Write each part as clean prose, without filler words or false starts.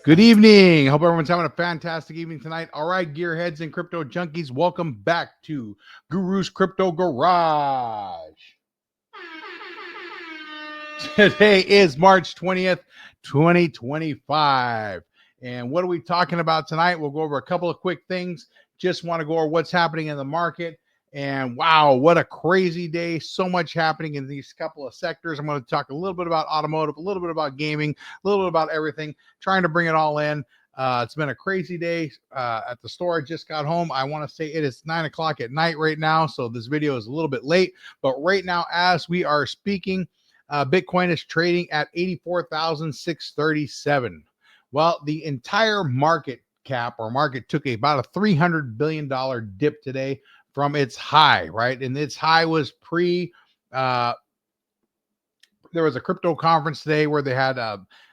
Good evening. Hope everyone's having a fantastic evening tonight. All right, gearheads and crypto junkies, welcome back to Guru's Crypto Garage. Today is March 20th, 2025. And what are we talking about tonight? We'll go over a couple of quick things. Just want to go over what's happening in the market. And wow, what a crazy day. So much happening in these couple of sectors. I'm going to talk a little bit about automotive, a little bit about gaming, a little bit about everything, trying to bring it all in. It's been a crazy day at the store. I just got home. I want to say it is 9 o'clock at night right now. So this video is a little bit late. But right now, as we are speaking, Bitcoin is trading at 84,637. Well, the entire market cap or market took about a $300 billion dip today from its high, right? And its high was there was a crypto conference today where they had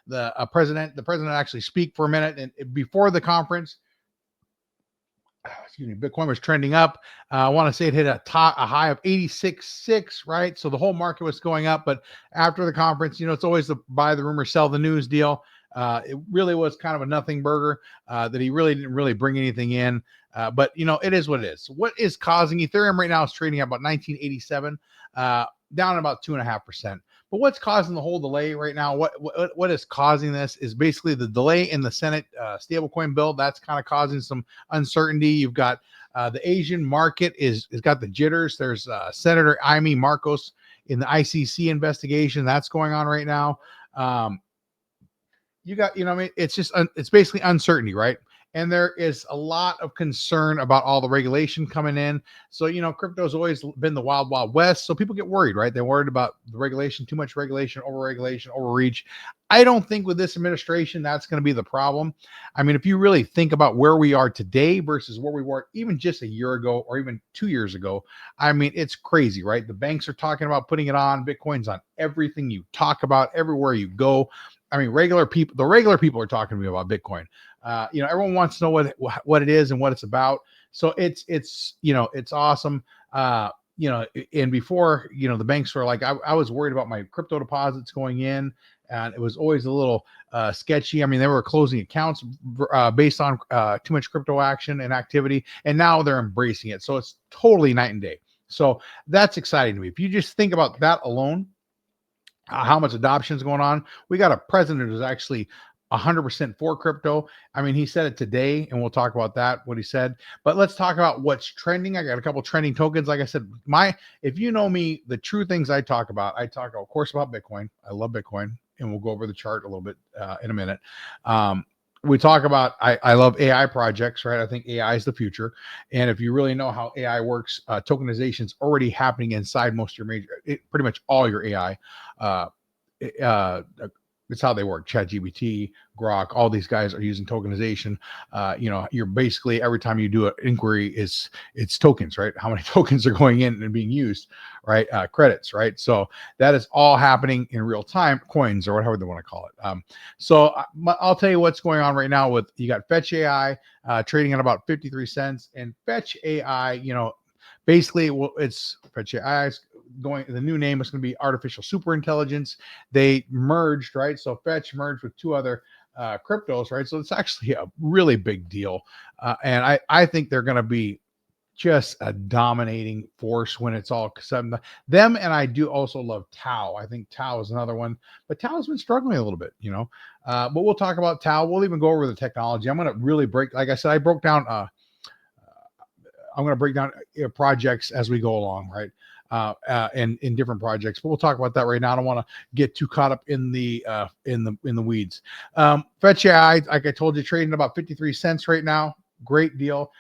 the president actually speak for a minute. And before the conference, Bitcoin was trending up. I want to say it hit a high of 86.6, right? So the whole market was going up. But after the conference, it's always the buy the rumor, sell the news deal. It really was kind of a nothing burger that he really didn't really bring anything in. But it is what it is. What is causing Ethereum right now is trading at about 1987, down about 2.5%. But what's causing the whole delay right now? What is causing this is basically the delay in the Senate stablecoin bill. That's kind of causing some uncertainty. You've got the Asian market is got the jitters. There's Senator Amy Marcos in the ICC investigation that's going on right now. You got, it's just it's basically uncertainty, right? And there is a lot of concern about all the regulation coming in. So, crypto's always been the wild, wild west. So people get worried, right? They're worried about the regulation, too much regulation, overreach. I don't think with this administration, that's going to be the problem. I mean, if you really think about where we are today versus where we were even just a year ago or even 2 years ago, I mean, it's crazy, right? The banks are talking about putting it on. Bitcoin's on everything you talk about, everywhere you go. I mean, the regular people are talking to me about Bitcoin. Everyone wants to know what it is and what it's about. So it's awesome. And before, the banks were like, I was worried about my crypto deposits going in, and it was always a little sketchy. I mean, they were closing accounts based on too much crypto action and activity, and now they're embracing it. So it's totally night and day. So that's exciting to me. If you just think about that alone, how much adoption is going on. We got a president who's actually 100% for crypto. I mean, he said it today, and we'll talk about that, what he said. But let's talk about what's trending. I got a couple trending tokens. Like I said, if you know me, the true things I talk about, of course, about Bitcoin. I love Bitcoin, and we'll go over the chart a little bit in a minute. We talk about, I love AI projects, right? I think AI is the future. And if you really know how AI works, tokenization is already happening inside most of your pretty much all your AI. It's how they work. ChatGPT, Grok, all these guys are using tokenization. You're basically, every time you do an inquiry, it's tokens, right? How many tokens are going in and being used, right? Credits, right? So that is all happening in real time, coins or whatever they want to call it. So I'll tell you what's going on right now with, you got Fetch AI trading at about 53 cents, and Fetch AI, basically, it's Fetch AI the new name is going to be artificial super intelligence. They merged, right? So Fetch merged with two other cryptos, right? So it's actually a really big deal. And I think they're going to be just a dominating force when it's all said and done. Them, and I do also love Tau. I think Tau is another one, but Tau has been struggling a little bit, but we'll talk about Tau. We'll even go over the technology. I'm going to really like I said, I broke down, I'm going to break down projects as we go along, right? And in different projects, but we'll talk about that right now. I don't want to get too caught up in the weeds. Fetch AI, like I told you, trading about 53 cents right now. Great deal.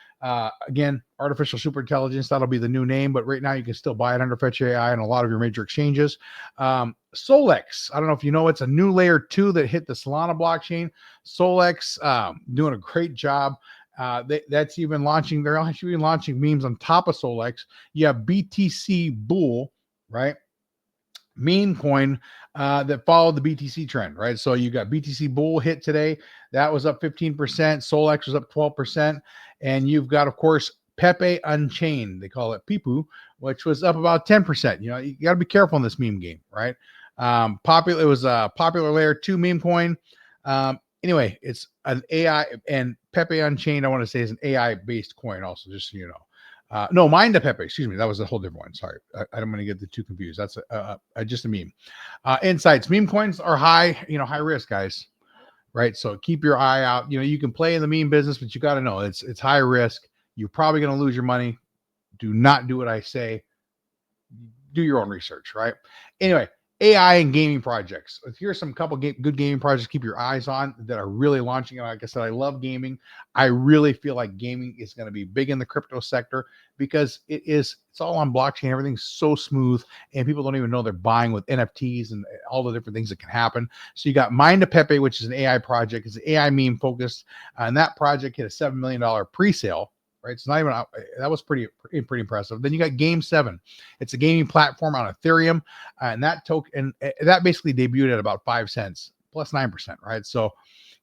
Again, artificial super intelligence, that'll be the new name, but right now you can still buy it under Fetch AI and a lot of your major exchanges. Solex, I don't know if you know, it's a new layer 2 that hit the Solana blockchain. Solex doing a great job. That's even launching. They're actually launching memes on top of Solex. You have BTC Bull, right? Meme coin that followed the BTC trend, right? So you got BTC Bull hit today. That was up 15%. Solex was up 12%. And you've got, of course, Pepe Unchained. They call it Pipu, which was up about 10%. You got to be careful in this meme game, right? It was a popular layer 2 meme coin. Anyway, it's an AI, and Pepe Unchained, I want to say, is an AI based coin, also, just so you know. No, Mind the Pepe, excuse me. That was a whole different one. Sorry. I'm going to get the two confused. That's just a meme. Insights. Meme coins are high risk, guys. Right. So keep your eye out. You can play in the meme business, but you got to know it's high risk. You're probably going to lose your money. Do not do what I say. Do your own research, right? Anyway, AI and gaming projects. Here's some couple good gaming projects to keep your eyes on that are really launching. And like I said, I love gaming. I really feel like gaming is going to be big in the crypto sector because it's all on blockchain. Everything's so smooth, and people don't even know they're buying with NFTs and all the different things that can happen. So you got Mind to Pepe, which is an AI project. It's an AI meme focused, and that project hit a $7 million pre-sale. Right, it's not even that was pretty impressive. Then you got Game 7. It's a gaming platform on Ethereum, and that token that basically debuted at about 5 cents plus 9%. Right, so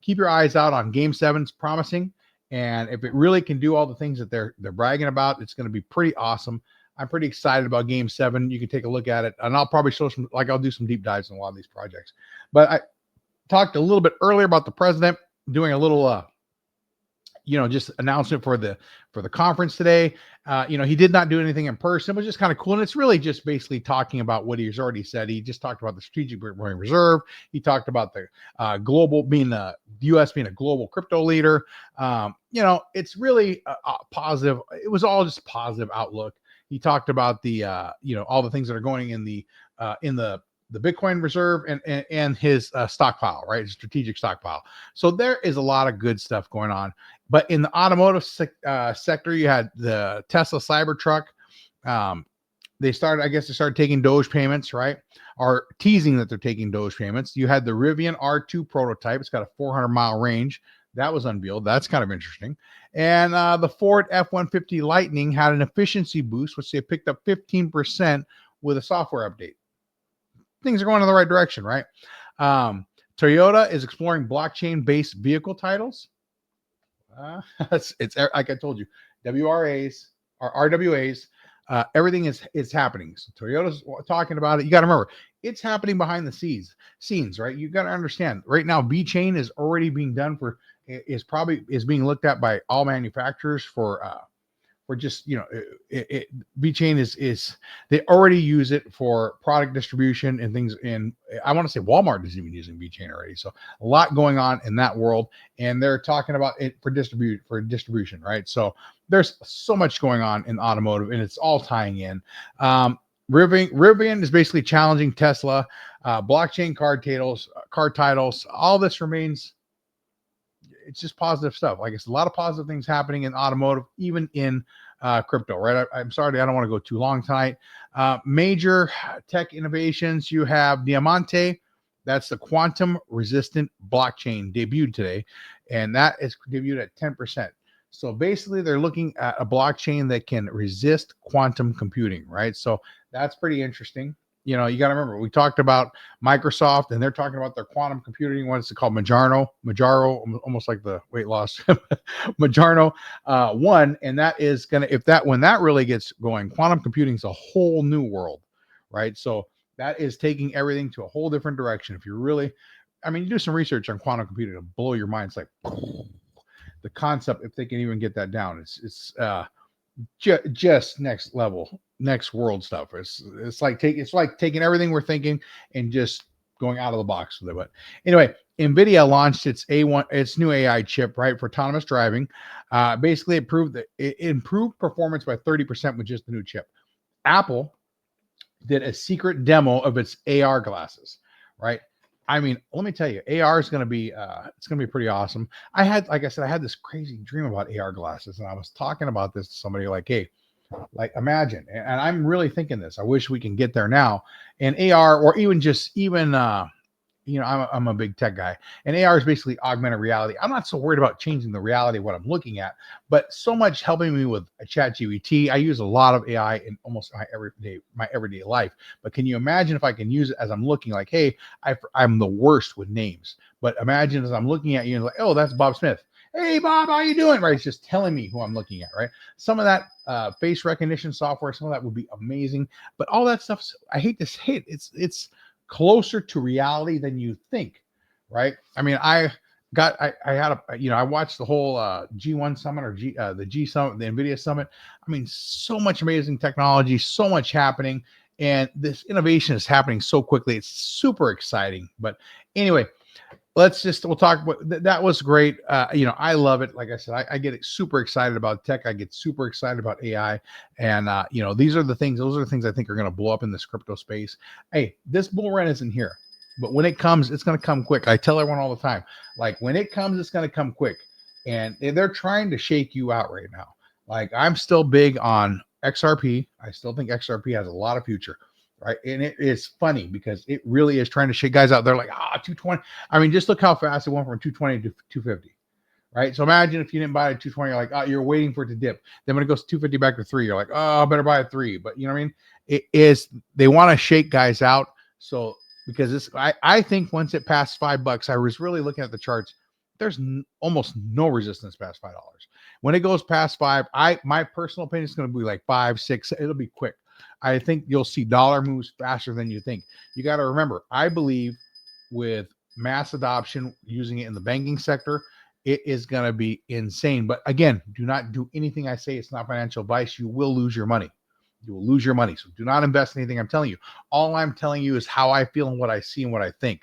keep your eyes out on Game 7. It's promising, and if it really can do all the things that they're bragging about, it's going to be pretty awesome. I'm pretty excited about Game 7. You can take a look at it, and I'll probably show I'll do some deep dives in a lot of these projects. But I talked a little bit earlier about the president doing a little just announcement for the conference today. He did not do anything in person. It was just kind of cool. And it's really just basically talking about what he's already said. He just talked about the strategic Bitcoin reserve. He talked about the the U.S. being a global crypto leader. It's really a positive. It was all just positive outlook. He talked about the all the things that are going in the Bitcoin reserve and his stockpile, right? His strategic stockpile. So there is a lot of good stuff going on. But in the automotive sector, you had the Tesla Cybertruck. They started taking Doge payments, right? Or teasing that they're taking Doge payments. You had the Rivian R2 prototype. It's got a 400-mile range. That was unveiled. That's kind of interesting. And the Ford F-150 Lightning had an efficiency boost, which they picked up 15% with a software update. Things are going in the right direction, right? Toyota is exploring blockchain-based vehicle titles. It's like I told you, WRAs or RWAs. Everything is happening. So Toyota's talking about it. You got to remember, it's happening behind the scenes, right? You got to understand. Right now, VeChain is already being done is being looked at by all manufacturers for just VeChain is they already use it for product distribution and things. And I want to say Walmart is even using VeChain already. So a lot going on in that world, and they're talking about it for distribution, right? So there's so much going on in automotive, and it's all tying in. Rivian is basically challenging Tesla, blockchain card titles. All this remains. It's just positive stuff. Like it's a lot of positive things happening in automotive, even in crypto, right? I'm sorry, I don't want to go too long tonight. Major tech innovations. You have Diamante. That's the quantum resistant blockchain debuted today, and that is debuted at 10%. So basically, they're looking at a blockchain that can resist quantum computing, right? So that's pretty interesting. You got to remember, we talked about Microsoft, and they're talking about their quantum computing. What's it called? Majaro, almost like the weight loss. Majaro one, and that is when that really gets going, quantum computing is a whole new world, right? So that is taking everything to a whole different direction. If you're really, you do some research on quantum computing, it'll blow your mind. It's like the concept, if they can even get that down, it's just next level, next world stuff. It's like taking everything we're thinking and just going out of the box with it. But anyway, NVIDIA launched its new AI chip, right, for autonomous driving. Basically, it improved performance by 30% with just the new chip. Apple did a secret demo of its AR glasses, right? Let me tell you, AR is going to be it's going to be pretty awesome. Like I said, I had this crazy dream about AR glasses, and I was talking about this to somebody like, hey, like imagine, and I'm really thinking this. I wish we can get there now. And AR, or I'm a big tech guy, and AR is basically augmented reality. I'm not so worried about changing the reality of what I'm looking at, but so much helping me with a ChatGPT. I use a lot of AI in almost my everyday life. But can you imagine if I can use it as I'm looking, like, hey, I'm the worst with names, but imagine as I'm looking at you and like, oh, that's Bob Smith. Hey, Bob, how you doing? Right, it's just telling me who I'm looking at. Right, some of that face recognition software, some of that would be amazing. But all that stuff, I hate to say it, it's closer to reality than you think, right? I had I watched the whole G1 summit or the G summit, the Nvidia summit. I mean, so much amazing technology, so much happening, and this innovation is happening so quickly. It's super exciting. But anyway, we'll talk about that. Was great. I love it. Like I said, I get super excited about tech. I get super excited about AI. And those are the things I think are going to blow up in this crypto space. Hey, this bull run isn't here, but when it comes, it's going to come quick. I tell everyone all the time, like, when it comes, it's going to come quick. And they're trying to shake you out right now. Like, I'm still big on XRP. I still think XRP has a lot of future. Right. And it is funny because it really is trying to shake guys out. They're like, 220. I mean, just look how fast it went from 220 to 250. Right. So imagine if you didn't buy it at 220, you're like, you're waiting for it to dip. Then when it goes 250 back to 3, you're like, I better buy a 3. But you know what I mean? They want to shake guys out. So because I think once it passed $5, I was really looking at the charts. There's almost no resistance past $5. When it goes past 5, my personal opinion is going to be like 5, 6. It'll be quick. I think you'll see dollar moves faster than you think. You got to remember, I believe with mass adoption, using it in the banking sector, it is going to be insane. But again, do not do anything I say. It's not financial advice. You will lose your money. You will lose your money. So do not invest in anything I'm telling you. All I'm telling you is how I feel and what I see and what I think.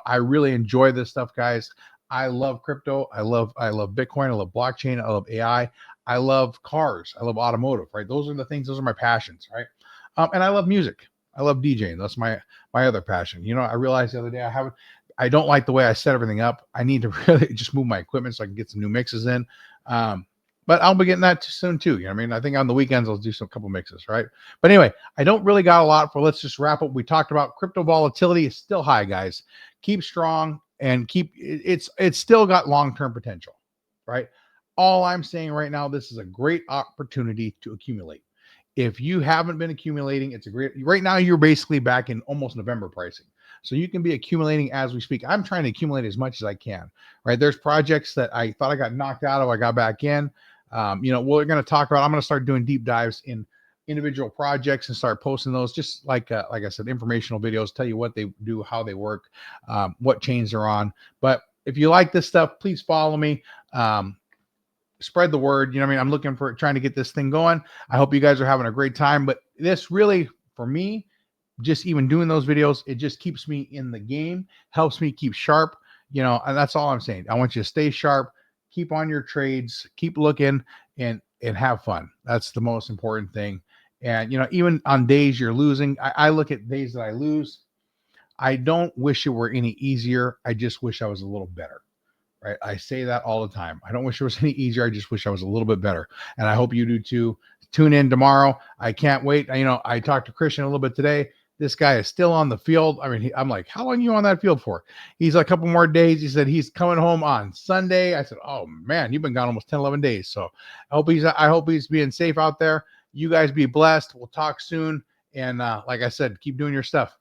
I really enjoy this stuff, guys. I love crypto. I love Bitcoin. I love blockchain. I love AI. I love cars. I love automotive, right? Those are my passions, right? And I love music. I love DJing. That's my other passion. I realized the other day I don't like the way I set everything up. I need to really just move my equipment so I can get some new mixes in. But I'll be getting that soon too. You know what I mean? I think on the weekends I'll do some couple mixes, right? But anyway, I don't really got a lot for. Let's just wrap up. We talked about crypto volatility is still high, guys. Keep strong and it's still got long-term potential, right? All I'm saying right now, this is a great opportunity to accumulate. If you haven't been accumulating, right now you're basically back in almost November pricing. So you can be accumulating as we speak. I'm trying to accumulate as much as I can, right? There's projects that I thought I got knocked out of. I got back in. We're going to talk about, I'm going to start doing deep dives in individual projects and start posting those, just like I said, informational videos, tell you what they do, how they work, what chains they're on. But if you like this stuff, please follow me. Spread the word. You know what I mean? I'm looking for trying to get this thing going. I hope you guys are having a great time. But this really, for me, just even doing those videos, it just keeps me in the game, helps me keep sharp, and that's all I'm saying. I want you to stay sharp, keep on your trades, keep looking, and have fun. That's the most important thing. And, even on days you're losing, I look at days that I lose. I don't wish it were any easier. I just wish I was a little better. Right. I say that all the time. I don't wish it was any easier. I just wish I was a little bit better. And I hope you do too. Tune in tomorrow. I can't wait. I talked to Christian a little bit today. This guy is still on the field. I mean, I'm like, how long are you on that field for? He's a couple more days. He said he's coming home on Sunday. I said, oh man, you've been gone almost 10, 11 days. So I hope he's being safe out there. You guys be blessed. We'll talk soon. And like I said, keep doing your stuff.